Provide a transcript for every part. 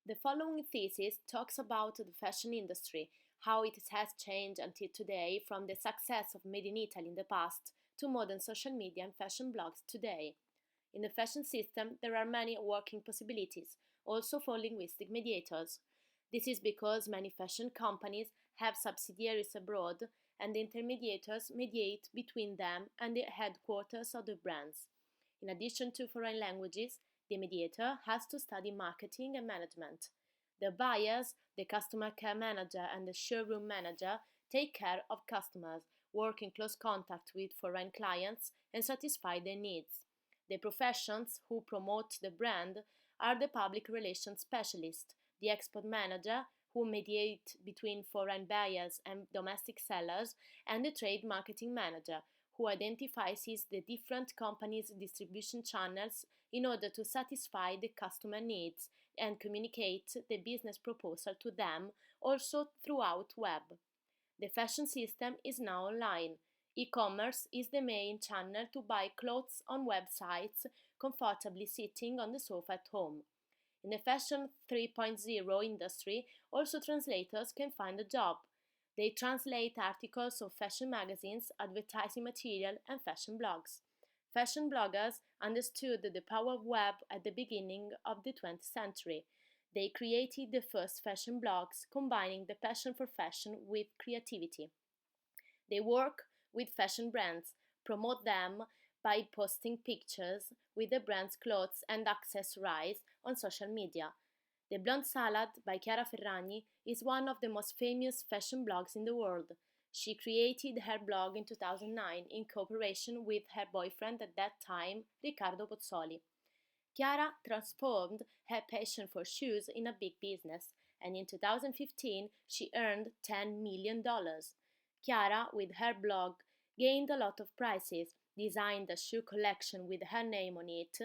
The following thesis talks about the fashion industry, how it has changed until today from the success of Made in Italy in the past to modern social media and fashion blogs today. In the fashion system, there are many working possibilities, also for linguistic mediators. This is because many fashion companies have subsidiaries abroad, and the intermediators mediate between them and the headquarters of the brands. In addition to foreign languages, the mediator has to study marketing and management. The buyers, the customer care manager, and the showroom manager take care of customers, work in close contact with foreign clients, and satisfy their needs. The professions who promote the brand are the public relations specialist, the export manager, who mediate between foreign buyers and domestic sellers, and the trade marketing manager, who identifies the different companies' distribution channels in order to satisfy the customer needs and communicate the business proposal to them also throughout web. The fashion system is now online. E-commerce is the main channel to buy clothes on websites comfortably sitting on the sofa at home. In the Fashion 3.0 industry, also translators can find a job. They translate articles of fashion magazines, advertising material, and fashion blogs. Fashion bloggers understood the power of web at the beginning of the 20th century. They created the first fashion blogs, combining the passion for fashion with creativity. They work with fashion brands, promote them by posting pictures with the brand's clothes and accessories on social media. The Blonde Salad by Chiara Ferragni is one of the most famous fashion blogs in the world. She created her blog in 2009 in cooperation with her boyfriend at that time, Riccardo Pozzoli. Chiara transformed her passion for shoes in a big business, and in 2015 she earned $10 million. Chiara, with her blog, gained a lot of prizes, designed a shoe collection with her name on it,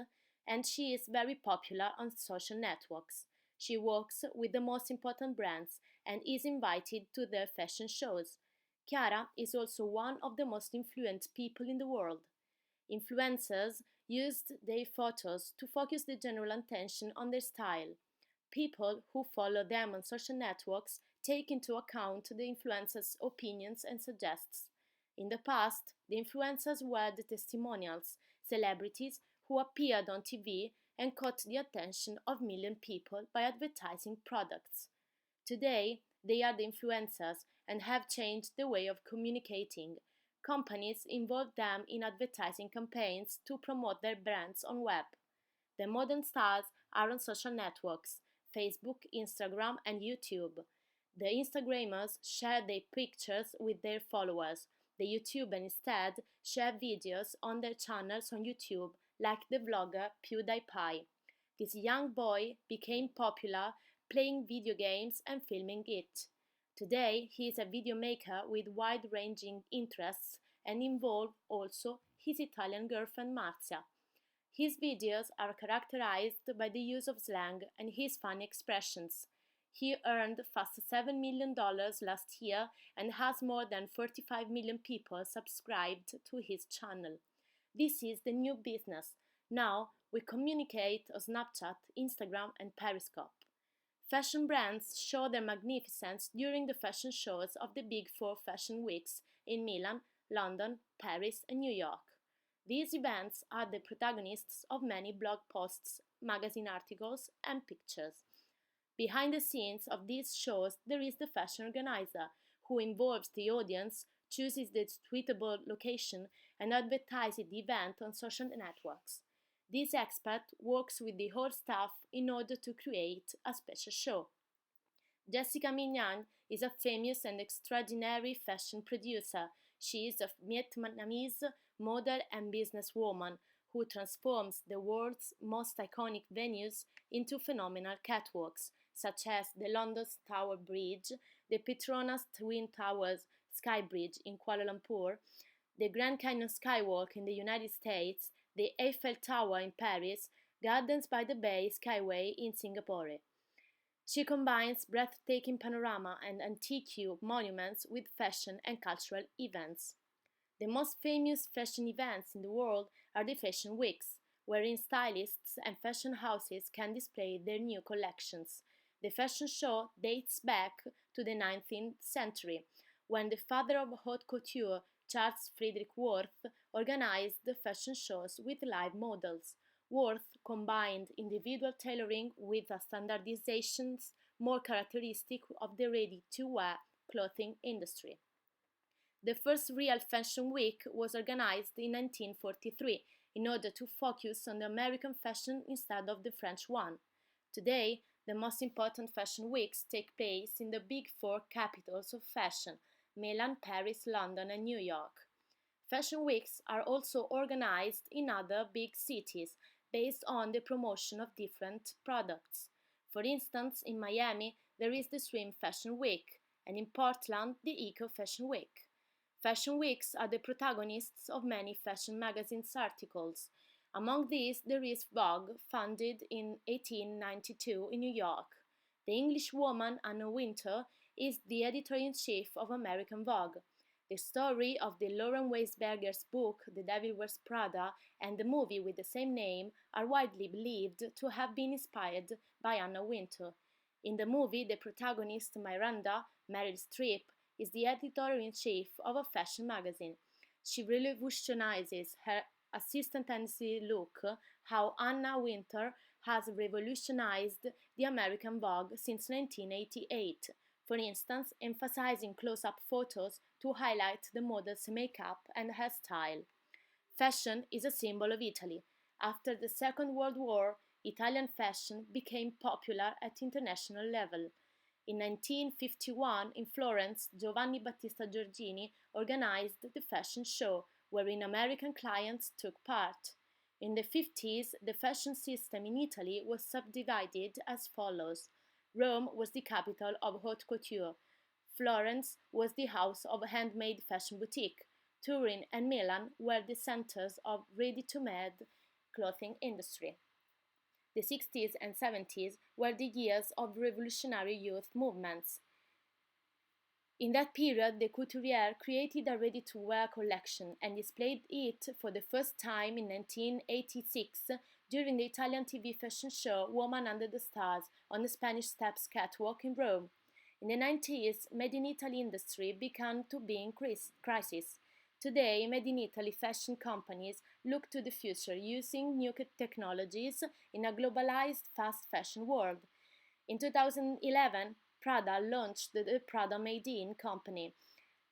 and she is very popular on social networks. She works with the most important brands and is invited to their fashion shows. Chiara is also one of the most influential people in the world. Influencers used their photos to focus the general attention on their style. People who follow them on social networks take into account the influencers' opinions and suggestions. In the past, the influencers were the testimonials, celebrities who appeared on TV and caught the attention of millions of people by advertising products. Today, they are the influencers and have changed the way of communicating. Companies involve them in advertising campaigns to promote their brands on web. The modern stars are on social networks, Facebook, Instagram, and YouTube. The Instagrammers share their pictures with their followers. The YouTubers instead share videos on their channels on YouTube, like the vlogger PewDiePie. This young boy became popular playing video games and filming it. Today, he is a video maker with wide-ranging interests and involve also his Italian girlfriend Marzia. His videos are characterized by the use of slang and his funny expressions. He earned fast $7 million last year and has more than 45 million people subscribed to his channel. This is the new business. Now we communicate on Snapchat, Instagram, and Periscope. Fashion brands show their magnificence during the fashion shows of the Big Four fashion weeks in Milan, London, Paris, and New York. These events are the protagonists of many blog posts, magazine articles, and pictures. Behind the scenes of these shows, there is the fashion organizer, who involves the audience, chooses the suitable location, and advertises the event on social networks. This expert works with the whole staff in order to create a special show. Jessica Mignan is a famous and extraordinary fashion producer. She is a Vietnamese model and businesswoman who transforms the world's most iconic venues into phenomenal catwalks, such as the London Tower Bridge, the Petronas Twin Towers Sky Bridge in Kuala Lumpur, the Grand Canyon Skywalk in the United States, the Eiffel Tower in Paris, Gardens by the Bay Skyway in Singapore. She combines breathtaking panorama and antique monuments with fashion and cultural events. The most famous fashion events in the world are the fashion weeks, wherein stylists and fashion houses can display their new collections. The fashion show dates back to the 19th century, when the father of haute couture, Charles Frederick Worth, organized the fashion shows with live models. Worth combined individual tailoring with a standardizations more characteristic of the ready-to-wear clothing industry. The first real fashion week was organized in 1943 in order to focus on the American fashion instead of the French one. Today, the most important fashion weeks take place in the big four capitals of fashion: Milan, Paris, London, and New York. Fashion weeks are also organized in other big cities based on the promotion of different products. For instance, in Miami, there is the Swim Fashion Week, and in Portland, the Eco Fashion Week. Fashion weeks are the protagonists of many fashion magazines articles. Among these, there is Vogue, founded in 1892 in New York. The English woman Anna Wintour is the editor-in-chief of American Vogue. The story of the Lauren Weisberger's book The Devil Wears Prada and the movie with the same name are widely believed to have been inspired by Anna Wintour. In the movie, the protagonist Miranda, Meryl Streep, is the editor-in-chief of a fashion magazine. She revolutionizes her assistant Tennessee look, how Anna Wintour has revolutionized the American Vogue since 1988. For instance, emphasizing close-up photos to highlight the model's makeup and hairstyle. Fashion is a symbol of Italy. After the Second World War, Italian fashion became popular at international level. In 1951, in Florence, Giovanni Battista Giorgini organized the fashion show, wherein American clients took part. In the 50s, the fashion system in Italy was subdivided as follows. Rome was the capital of haute couture. Florence was the house of a handmade fashion boutique. Turin and Milan were the centers of ready-to-made clothing industry. The 60s and 70s were the years of revolutionary youth movements. In that period, the couturier created a ready-to-wear collection and displayed it for the first time in 1986 during the Italian TV fashion show Woman Under the Stars on the Spanish Steps catwalk in Rome. In the 90s, Made in Italy industry began to be in crisis. Today, Made in Italy fashion companies look to the future using new technologies in a globalized fast fashion world. In 2011, Prada launched the Prada Made In company,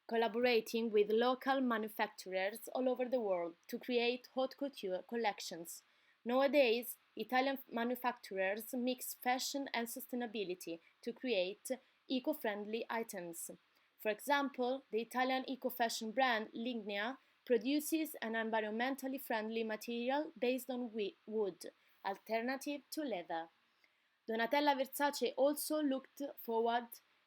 collaborating with local manufacturers all over the world to create haute couture collections. Nowadays, Italian manufacturers mix fashion and sustainability to create eco-friendly items. For example, the Italian eco-fashion brand Lignea produces an environmentally friendly material based on wood, alternative to leather. Donatella Versace also looked forward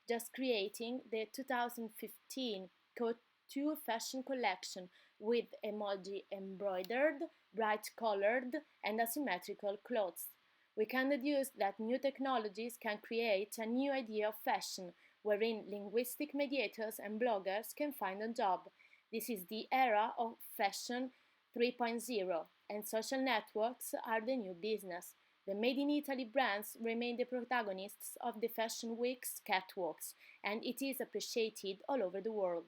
just creating the 2015 couture fashion collection with emoji embroidered, bright colored, and asymmetrical clothes. We can deduce that new technologies can create a new idea of fashion, wherein linguistic mediators and bloggers can find a job. This is the era of fashion 3.0, and social networks are the new business. The Made in Italy brands remain the protagonists of the Fashion Week's catwalks, and it is appreciated all over the world.